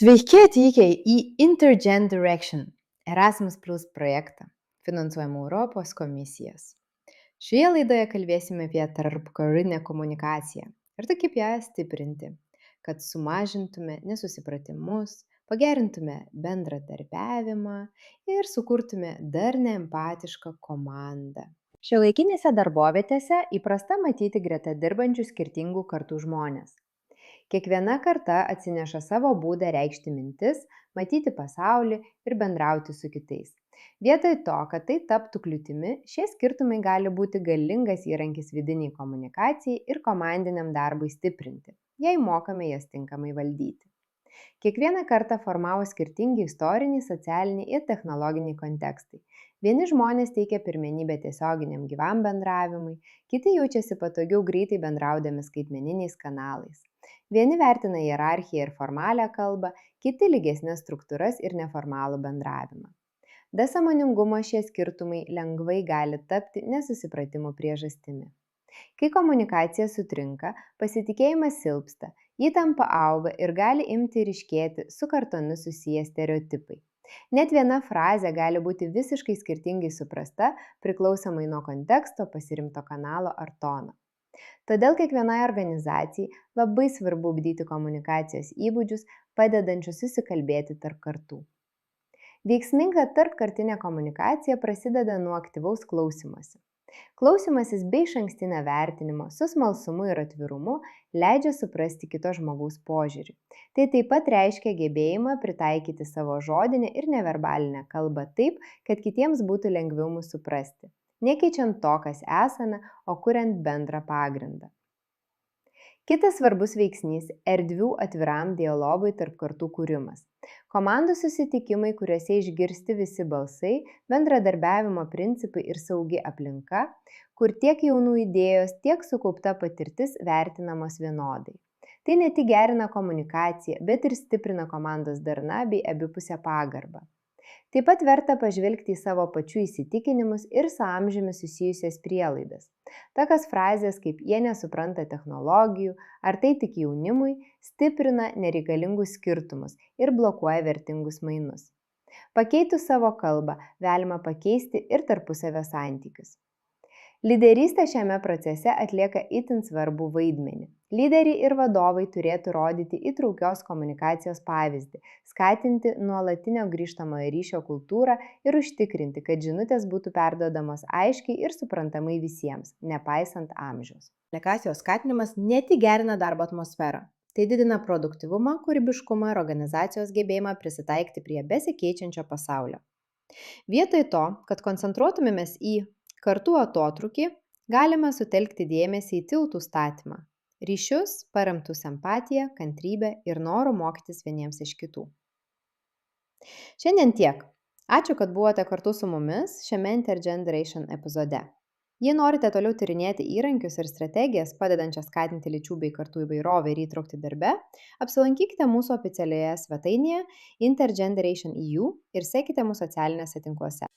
Sveiki atvykę į Intergen Erasmus Plus projektą, finansuojamą Europos komisijos. Šioje laidoje kalbėsime apie tarpkarinę komunikaciją ir tai kaip ją stiprinti, kad sumažintume nesusipratimus, pagerintume bendradarbiavimą ir sukurtume darnią empatišką komandą. Šiuolaikinėse darbovietėse įprasta matyti greta dirbančių skirtingų kartų žmonės. Kiekviena karta atsineša savo būdą reikšti mintis, matyti pasaulį ir bendrauti su kitais. Vietoj to, kad tai taptų kliūtimi, šie skirtumai gali būti galingas įrankis vidiniai komunikacijai ir komandiniam darbui stiprinti, jei mokame jas tinkamai valdyti. Kiekvieną kartą formavo skirtingi istoriniai, socialiniai ir technologiniai kontekstai. Vieni žmonės teikia pirmenybę tiesioginiam gyvam bendravimui, kiti jaučiasi patogiau greitai bendraudami skaitmeniniais kanalais. Vieni vertina hierarchiją ir formalią kalbą, kiti lygesnes struktūras ir neformalų bendravimą. Be sąmoningumo šie skirtumai lengvai gali tapti nesusipratimų priežastimi. Kai komunikacija sutrinka, pasitikėjimas silpsta, įtampa auga ir gali imti ryškėti su kartomis susiję stereotipai. Net viena frazė gali būti visiškai skirtingai suprasta, priklausomai nuo konteksto, pasirinkto kanalo ar tono. Todėl kiekvienai organizacijai labai svarbu ugdyti komunikacijos įgūdžius, padedančius susikalbėti tarp kartų. Veiksminga tarpkartinė komunikacija prasideda nuo aktyvaus klausymosi. Klausymasis bei išankstinio vertinimo su smalsumu ir atvirumu leidžia suprasti kito žmogaus požiūrį. Tai taip pat reiškia gebėjimą pritaikyti savo žodinę ir neverbalinę kalbą taip, kad kitiems būtų lengviau mus suprasti, nekeičiant to, kas esame, o kuriant bendrą pagrindą. Kitas svarbus veiksnys – erdvių atviram dialogui tarp kartų kūrimas. Komandų susitikimai, kuriuose išgirsti visi balsai, bendradarbiavimo principai ir saugi aplinka, kur tiek jaunų idėjos, tiek sukaupta patirtis vertinamos vienodai. Tai ne tik gerina komunikaciją, bet ir stiprina komandos darną bei abipusę pagarbą. Taip pat verta pažvelgti į savo pačių įsitikinimus ir su amžiumi susijusias prielaidas. Tokios frazės kaip jie nesupranta technologijų ar tai tik jaunimui stiprina nereikalingus skirtumus ir blokuoja vertingus mainus. Pakeitus savo kalbą galima pakeisti ir tarpusavio santykius. Lyderystė šiame procese atlieka itin svarbų vaidmenį. Lyderiai ir vadovai turėtų rodyti įtraukios komunikacijos pavyzdį, skatinti nuolatinio grįžtamojo ryšio kultūrą ir užtikrinti, kad žinutės būtų perduodamos aiškiai ir suprantamai visiems, nepaisant amžiaus. Komunikacijos skatinimas ne tik gerina darbo atmosferą, tai didina produktyvumą, kūrybiškumą ir organizacijos gebėjimą prisitaikyti prie besikeičiančio pasaulio. Vietoj to, kad koncentruotumėmės į kartų atotrūkį, galime sutelkti dėmesį į tiltų statymą, ryšius paremtus empatiją, kantrybę ir noru mokytis vieniems iš kitų. Šiandien tiek. Ačiū, kad buvote kartu su mumis šiame Intergen epizode. Jei norite toliau tyrinėti įrankius ir strategijas, padedančias skatinti lyčių bei kartų įvairovę ir įtraukti darbe, apsilankykite mūsų oficialioje svetainėje Intergen.eu ir sekite mūsų socialiniuose tinkluose.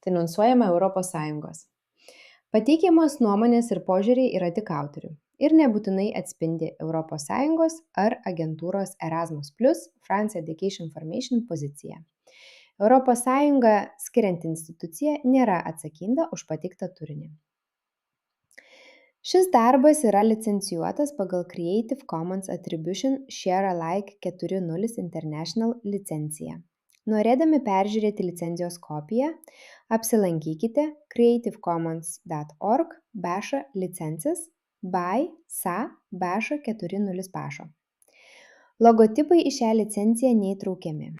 Finansuojama Europos Sąjungos. Pateikiamos nuomonės ir požiūriai yra tik autorių ir nebūtinai atspindi Europos Sąjungos ar agentūros Erasmus Plus France Education Formation poziciją. Europos Sąjunga skirianti institucija nėra atsakinga už pateiktą turinį. Šis darbas yra licencijuotas pagal Creative Commons Attribution Share Alike 4.0 International licenciją. Norėdami peržiūrėti licenzijos kopiją, apsilankykite creativecommons.org/licenses by SA/4.0. Logotipai į šią licenciją neįtraukiami.